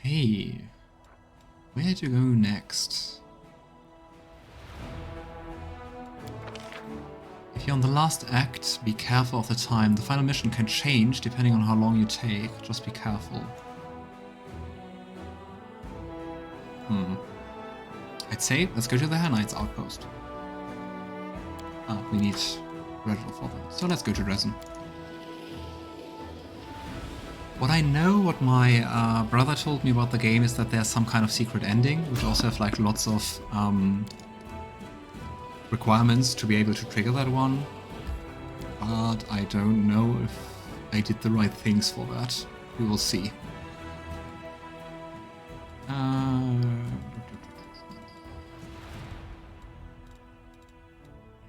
Okay. Where to go next? If you're on the last act, be careful of the time. The final mission can change depending on how long you take. Just be careful. I'd say let's go to the Hell Knight's outpost. We need Regill for that. So let's go to Dresden. What I know, what my brother told me about the game is that there's some kind of secret ending, which also have like lots of requirements to be able to trigger that one. But I don't know if I did the right things for that. We will see.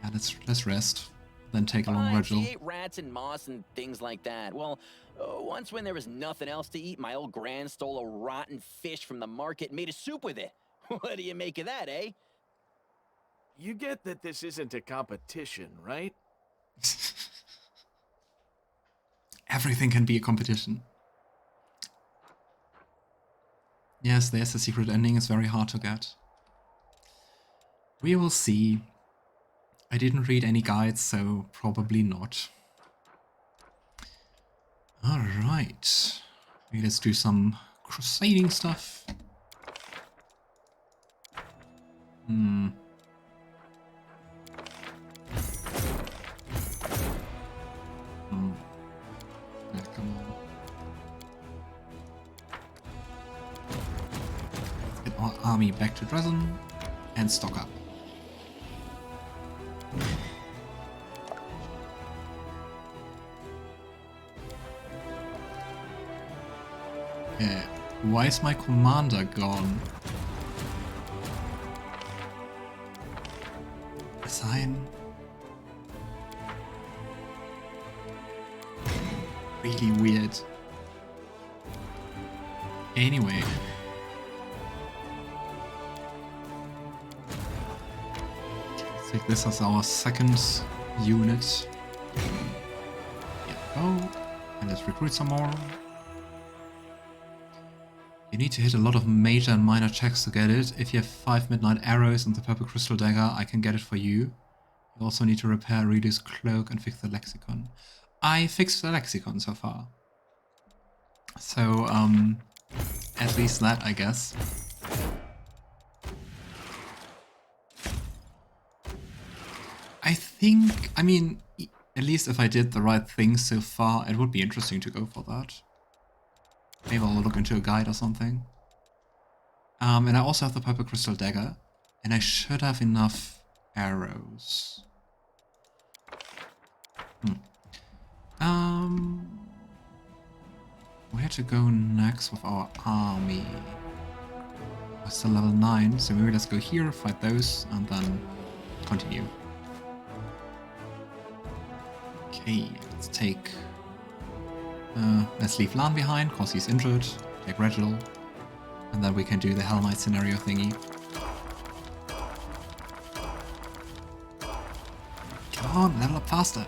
Yeah, let's rest. Then take along Regill. She ate rats and moss and things like that. Well, once when there was nothing else to eat, my old gran stole a rotten fish from the market and made a soup with it. What do you make of that, eh? You get that this isn't a competition, right? Everything can be a competition. Yes, there's a secret ending. It's very hard to get. We will see. I didn't read any guides, so probably not. Alright. Let's do some crusading stuff. Yeah, come on. Let's get our army back to Dresden and stock up. Why is my commander gone? Assign. Really weird. Anyway. Let's take this as our second unit. Here we go. And let's recruit some more. You need to hit a lot of major and minor checks to get it. If you have 5 midnight arrows and the purple crystal dagger, I can get it for you. You also need to repair Redo's cloak and fix the lexicon. I fixed the lexicon so far. So, at least that, I guess. I think, I mean, at least if I did the right things so far, it would be interesting to go for that. Maybe I'll look into a guide or something. And I also have the purple crystal dagger. And I should have enough arrows. Where to go next with our army? We're still level 9, so maybe let's go here, fight those, and then continue. Okay, let's take... let's leave Lan behind, cause he's injured. Take Regill. And then we can do the Hell Knight scenario thingy. Come on, level up faster.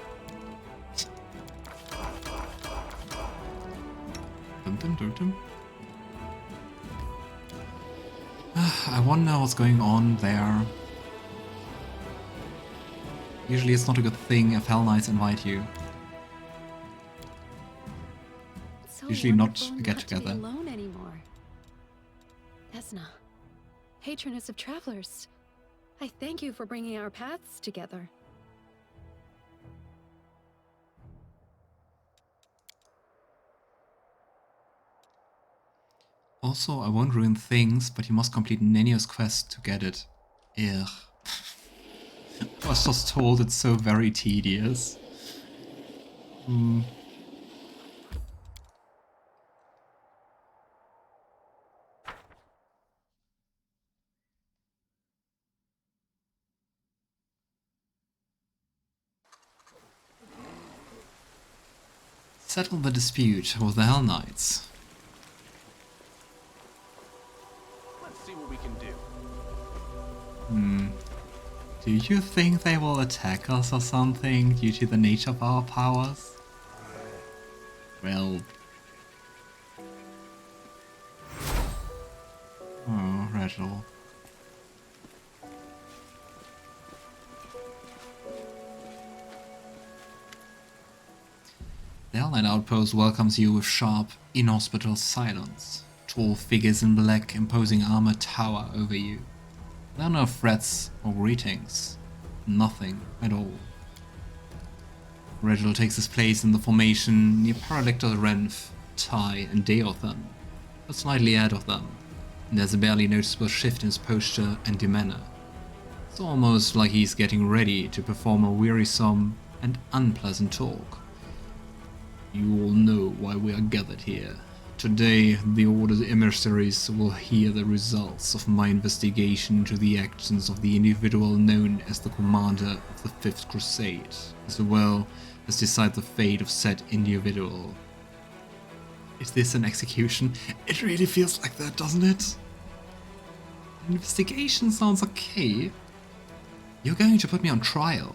I wonder what's going on there. Usually it's not a good thing if Hell Knights invite you. So usually not a wonderful get-together. Not to be alone anymore. Desna, patroness of travelers, I thank you for bringing our paths together. Also, I won't ruin things, but you must complete Nenio's quest to get it. Ugh. I was just told it's so very tedious. Settle the dispute with the Hell Knights. Let's see what we can do. Do you think they will attack us or something due to the nature of our powers? Well... Regill. The Allied outpost welcomes you with sharp, inhospitable silence. Tall figures in black imposing armor tower over you. There are no threats or greetings. Nothing at all. Regill takes his place in the formation near Paralector Renf, Tai and Deothan, but slightly ahead of them. And there's a barely noticeable shift in his posture and demeanor. It's almost like he's getting ready to perform a wearisome and unpleasant talk. You all know why we are gathered here. Today, the Order's emissaries will hear the results of my investigation into the actions of the individual known as the Commander of the Fifth Crusade, as well as decide the fate of said individual. Is this an execution? It really feels like that, doesn't it? Investigation sounds okay. You're going to put me on trial.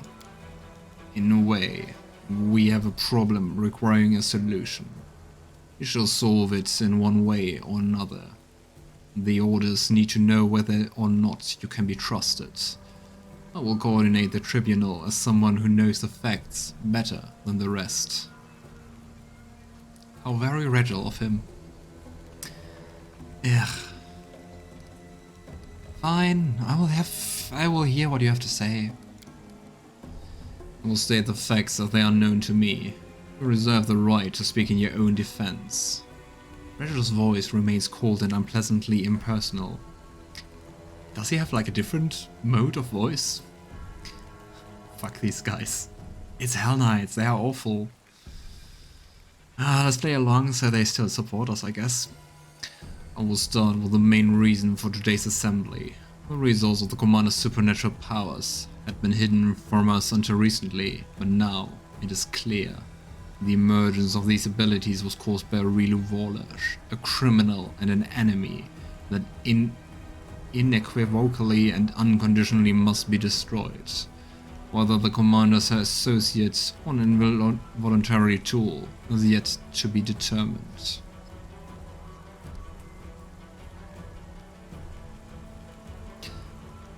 In a way, we have a problem requiring a solution. You shall solve it in one way or another. The Orders need to know whether or not you can be trusted. I will coordinate the Tribunal as someone who knows the facts better than the rest. How very Regill of him. Ugh. Fine, I will hear what you have to say. I will state the facts as they are known to me. You reserve the right to speak in your own defense. Regill's voice remains cold and unpleasantly impersonal. Does he have like a different mode of voice? Fuck these guys. It's Hell Knights, they are awful. Let's play along so they still support us, I guess. I will start with the main reason for today's assembly. The resource of the Commander's supernatural powers had been hidden from us until recently, but now it is clear. The emergence of these abilities was caused by a real warlord, a criminal and an enemy that unequivocally and unconditionally must be destroyed. Whether the Commander's her associate or an involuntary tool is yet to be determined.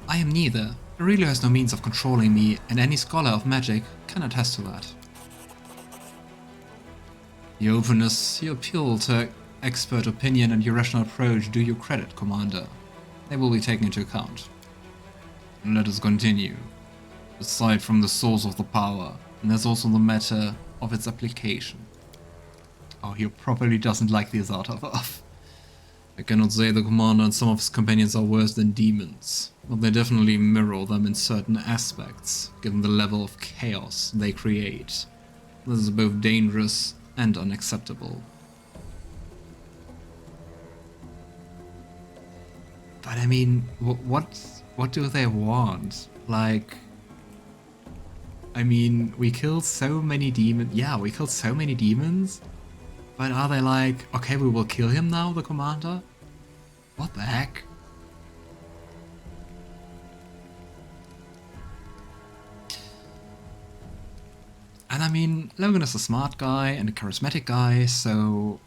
I am neither. Regill has no means of controlling me, and any scholar of magic can attest to that. Your openness, your appeal to expert opinion and your rational approach do you credit, Commander. They will be taken into account. Let us continue. Aside from the source of the power, and there's also the matter of its application. Oh, he probably doesn't like these out of us. I cannot say the Commander and some of his companions are worse than demons, but they definitely mirror them in certain aspects, given the level of chaos they create. This is both dangerous and unacceptable. But I mean, what do they want? Like, I mean, we killed so many demons. Yeah, we killed so many demons. But are they like, okay, we will kill him now, the Commander? What the heck? And I mean, Logan is a smart guy and a charismatic guy, so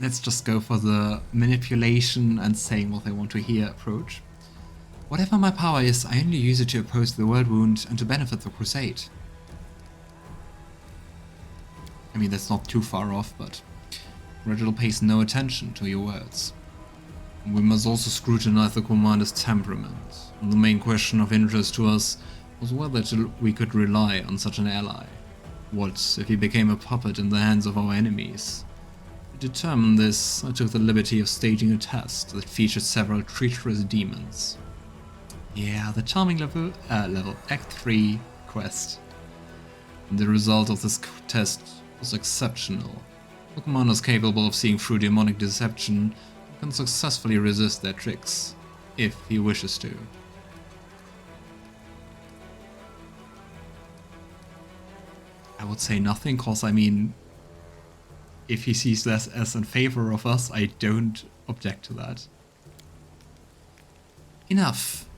let's just go for the manipulation and saying what they want to hear approach. Whatever my power is, I only use it to oppose the Worldwound and to benefit the Crusade. I mean, that's not too far off, but Regill pays no attention to your words. We must also scrutinize the Commander's temperament. And the main question of interest to us was whether we could rely on such an ally. What if he became a puppet in the hands of our enemies? To determine this, I took the liberty of staging a test that featured several treacherous demons. Yeah, the charming level Act 3 quest. And the result of this test was exceptional. The Commander is capable of seeing through demonic deception and can successfully resist their tricks, if he wishes to. I would say nothing, cause I mean, if he sees this as in favor of us, I don't object to that. Enough!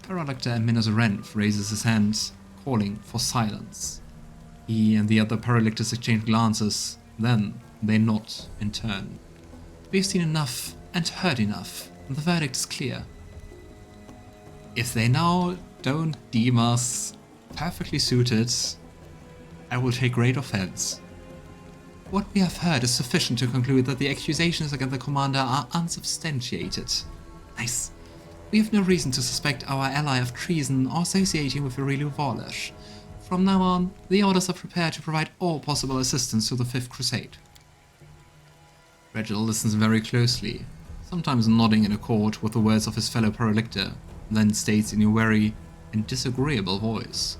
Paralector Minos Renf raises his hand, calling for silence. He and the other Paralectors exchange glances, then they nod in turn. We've seen enough and heard enough. The verdict is clear. If they now don't deem us perfectly suited, I will take great offense. What we have heard is sufficient to conclude that the accusations against the commander are unsubstantiated. Nice. We have no reason to suspect our ally of treason or associating with the Regill Warlash. From now on, the orders are prepared to provide all possible assistance to the Fifth Crusade. Regill listens very closely, sometimes nodding in accord with the words of his fellow paralictor, then states in a wary and disagreeable voice,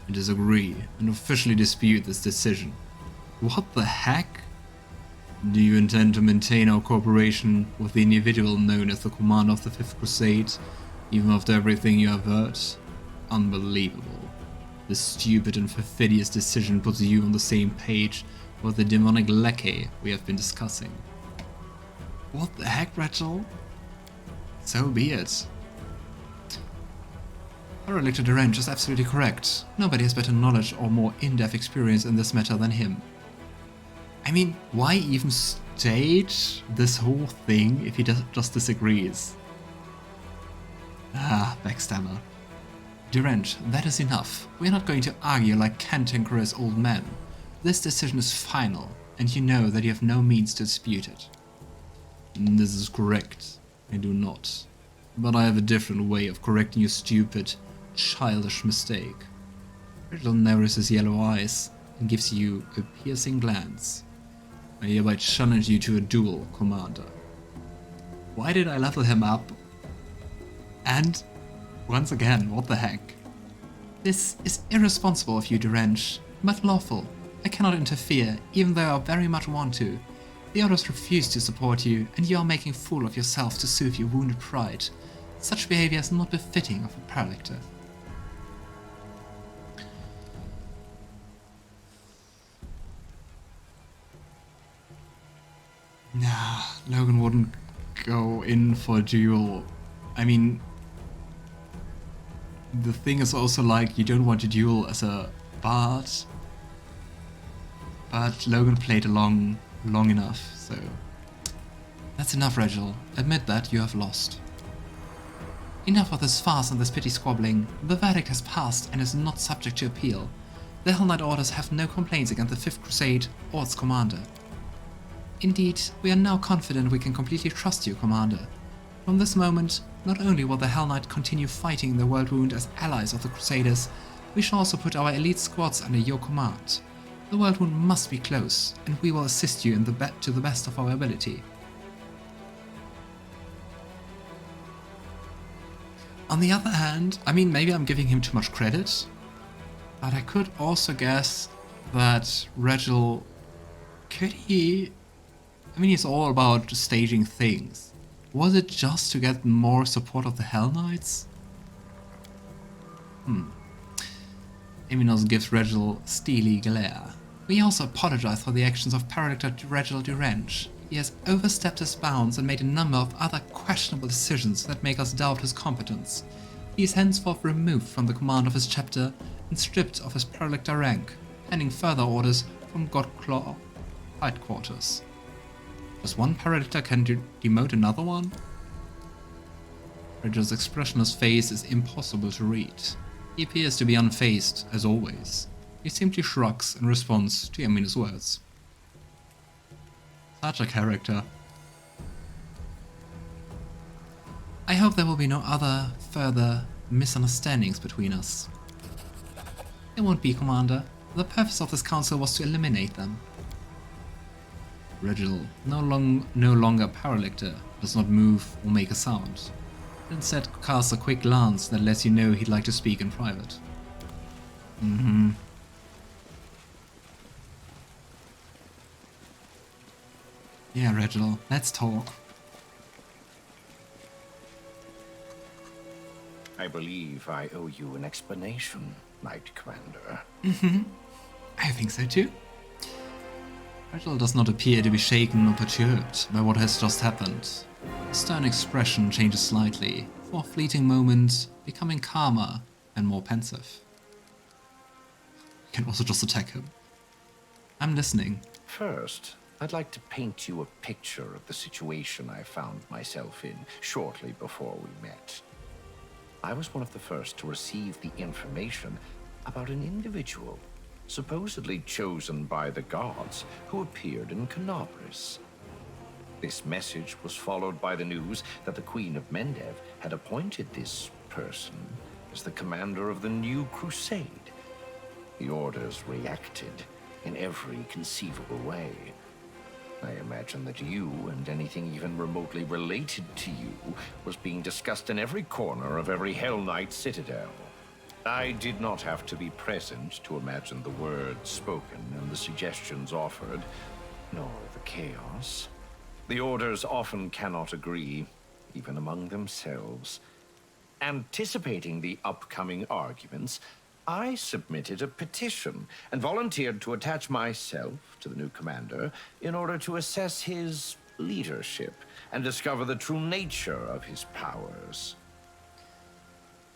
"I disagree and officially dispute this decision." What the heck? Do you intend to maintain our cooperation with the individual known as the Commander of the Fifth Crusade, even after everything you have heard? Unbelievable. This stupid and perfidious decision puts you on the same page with the demonic lackey we have been discussing. What the heck, Regill? So be it. Paralictor Durant is absolutely correct. Nobody has better knowledge or more in-depth experience in this matter than him. I mean, why even stage this whole thing if he just disagrees? Ah, backstabber. Durant, that is enough. We are not going to argue like cantankerous old men. This decision is final, and you know that you have no means to dispute it. This is correct. I do not. But I have a different way of correcting your stupid, childish mistake. Regill narrows his yellow eyes and gives you a piercing glance. I hereby challenge you to a duel, Commander. Why did I level him up? And, once again, what the heck? This is irresponsible of you, Durant, but lawful. I cannot interfere, even though I very much want to. The others refuse to support you, and you are making a fool of yourself to soothe your wounded pride. Such behavior is not befitting of a paralictor. Nah, Logan wouldn't go in for a duel. I mean, the thing is also like, you don't want to duel as a bard, but Logan played along long enough, so that's enough, Regill. Admit that you have lost. Enough of this farce and this petty squabbling. The verdict has passed and is not subject to appeal. The Hell Knight orders have no complaints against the Fifth Crusade or its commander. Indeed, we are now confident we can completely trust you, Commander. From this moment, not only will the Hell Knight continue fighting in the Worldwound as allies of the Crusaders, we shall also put our elite squads under your command. The Worldwound must be close, and we will assist you in to the best of our ability. On the other hand, I mean, maybe I'm giving him too much credit, but I could also guess that Regill, could he... I mean, he's all about staging things. Was it just to get more support of the Hell Knights? Eminos gives Regill steely glare. We also apologize for the actions of Paralictor Regill Durant. He has overstepped his bounds and made a number of other questionable decisions that make us doubt his competence. He is henceforth removed from the command of his chapter and stripped of his Paralictor rank, pending further orders from Godclaw headquarters. Just one Paralictor can demote another one? Regill's expressionless face is impossible to read. He appears to be unfazed, as always. He simply shrugs in response to Eminos' words. Such a character. I hope there will be no other further misunderstandings between us. There won't be, Commander. The purpose of this council was to eliminate them. Regill, no longer Paralictor, does not move or make a sound. Instead casts a quick glance that lets you know he'd like to speak in private. Yeah, Regill, let's talk. I believe I owe you an explanation, Knight Commander. I think so too. Regill does not appear to be shaken or perturbed by what has just happened. His stern expression changes slightly, for a fleeting moment, becoming calmer and more pensive. You can also just attack him. I'm listening. First, I'd like to paint you a picture of the situation I found myself in shortly before we met. I was one of the first to receive the information about an individual, supposedly chosen by the gods, who appeared in Kenabres. This message was followed by the news that the Queen of Mendev had appointed this person as the commander of the new crusade. The orders reacted in every conceivable way. I imagine that you and anything even remotely related to you was being discussed in every corner of every Hell Knight citadel. I did not have to be present to imagine the words spoken and the suggestions offered, nor the chaos. The orders often cannot agree, even among themselves. Anticipating the upcoming arguments, I submitted a petition and volunteered to attach myself to the new commander in order to assess his leadership and discover the true nature of his powers.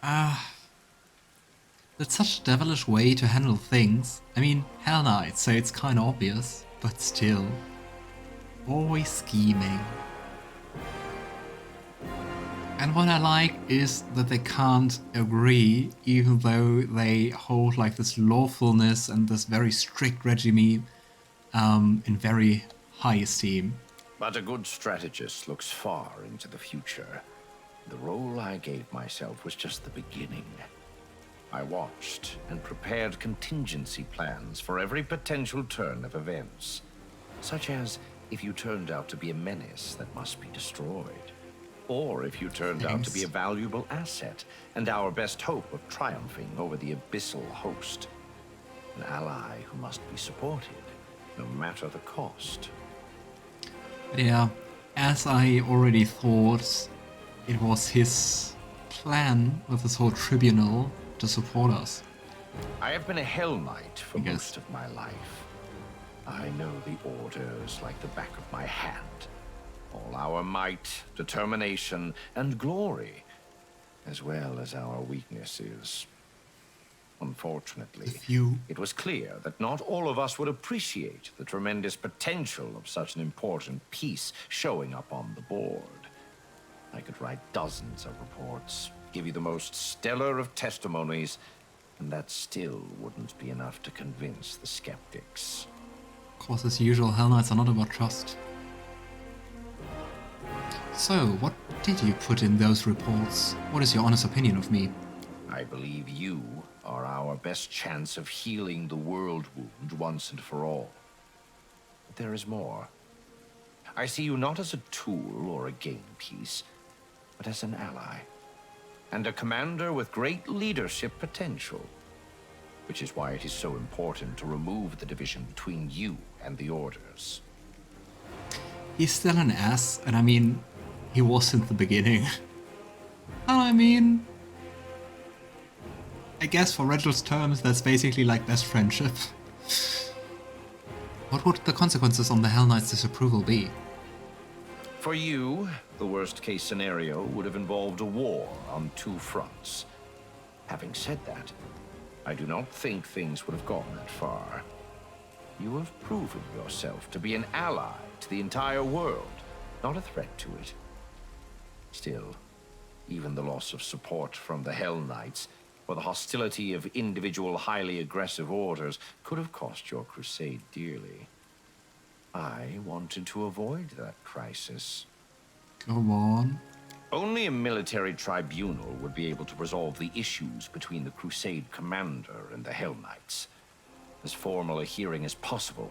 That's such a devilish way to handle things. I mean, Hell Knights, so it's kinda obvious, but still. Always scheming. And what I like is that they can't agree, even though they hold like this lawfulness and this very strict regime in very high esteem. But a good strategist looks far into the future. The role I gave myself was just the beginning. I watched and prepared contingency plans for every potential turn of events, such as if you turned out to be a menace that must be destroyed, or if you turned out to be a valuable asset and our best hope of triumphing over the abyssal host. An ally who must be supported, no matter the cost. Yeah, as I already thought, it was his plan with this whole tribunal to support us. I have been a Hell Knight for most of my life. I know the orders like the back of my hand. All our might, determination, and glory, as well as our weaknesses. Unfortunately, it was clear that not all of us would appreciate the tremendous potential of such an important piece showing up on the board. I could write dozens of reports, give you the most stellar of testimonies, and that still wouldn't be enough to convince the skeptics. Of course, as usual, Hell Knights are not about trust. So, what did you put in those reports? What is your honest opinion of me? I believe you are our best chance of healing the world wound once and for all. But there is more. I see you not as a tool or a game piece, but as an ally, and a commander with great leadership potential, which is why it is so important to remove the division between you and the orders. He's still an ass, and I mean, he was since the beginning. And I mean, I guess for Regill's terms, that's basically like best friendship. What would the consequences on the Hell Knight's disapproval be? For you, the worst-case scenario would have involved a war on two fronts. Having said that, I do not think things would have gone that far. You have proven yourself to be an ally to the entire world, not a threat to it. Still, even the loss of support from the Hell Knights, or the hostility of individual highly aggressive orders, could have cost your crusade dearly. I wanted to avoid that crisis. Go on. Only a military tribunal would be able to resolve the issues between the Crusade commander and the Hell Knights. As formal a hearing as possible,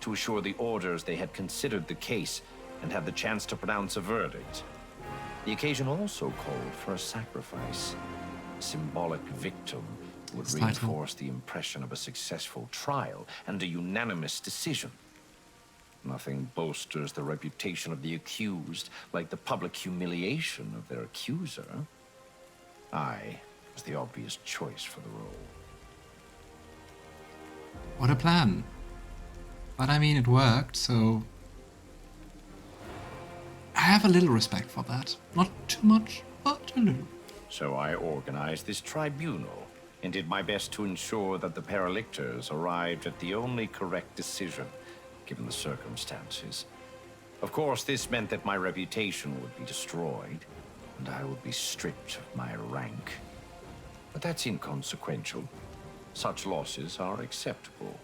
to assure the orders they had considered the case and had the chance to pronounce a verdict. The occasion also called for a sacrifice. A symbolic victim would reinforce the impression of a successful trial and a unanimous decision. Nothing bolsters the reputation of the accused like the public humiliation of their accuser. I was the obvious choice for the role. What a plan. But I mean, it worked, so I have a little respect for that. Not too much, but a little. So I organized this tribunal and did my best to ensure that the Paralictors arrived at the only correct decision, given the circumstances. Of course, this meant that my reputation would be destroyed, and I would be stripped of my rank. But that's inconsequential. Such losses are acceptable.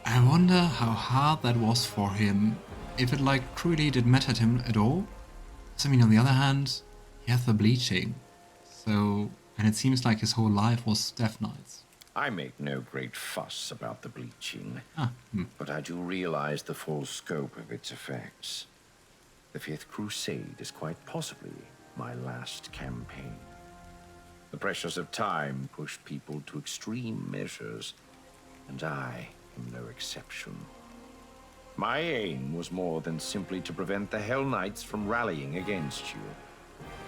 I wonder how hard that was for him, if it like truly did matter to him at all. So, I mean, on the other hand, he had the bleaching, so, and it seems like his whole life was Death Knights. I make no great fuss about the bleaching, Ah, but I do realize the full scope of its effects. The Fifth Crusade is quite possibly my last campaign. The pressures of time push people to extreme measures, and I am no exception. My aim was more than simply to prevent the Hell Knights from rallying against you.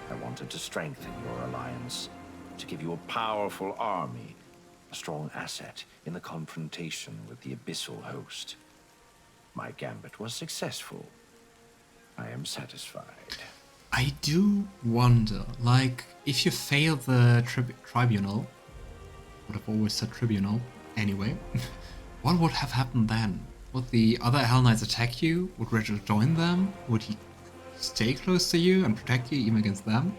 I wanted to strengthen your alliance, to give you a powerful army, a strong asset in the confrontation with the Abyssal host. My gambit was successful. I am satisfied. I do wonder, like, if you fail the Tribunal, would have always said Tribunal, anyway, what would have happened then? Would the other Hell Knights attack you? Would Regill join them? Would he stay close to you and protect you even against them?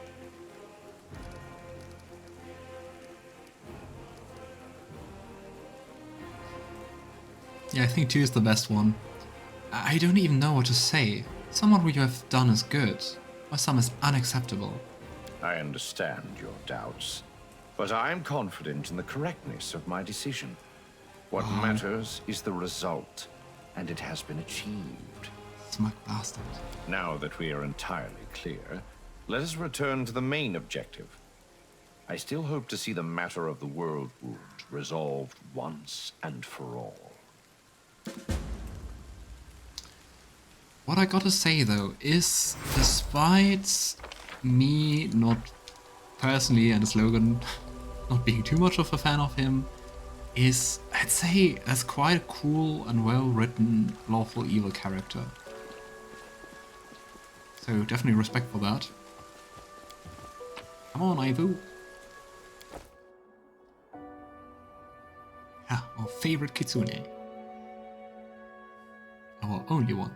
Yeah, I think 2 is the best one. I don't even know what to say. Someone what you have done is good, or some is unacceptable. I understand your doubts, but I am confident in the correctness of my decision. What matters is the result, and it has been achieved. Smug bastard. Now that we are entirely clear, let us return to the main objective. I still hope to see the matter of the Worldwound resolved once and for all. What I gotta say though is, despite me not personally and as Logan not being too much of a fan of him, is, I'd say, that's quite a cool and well written lawful evil character. So definitely respect for that. Come on, Ivu. Yeah, our favorite Kitsune. Our only one.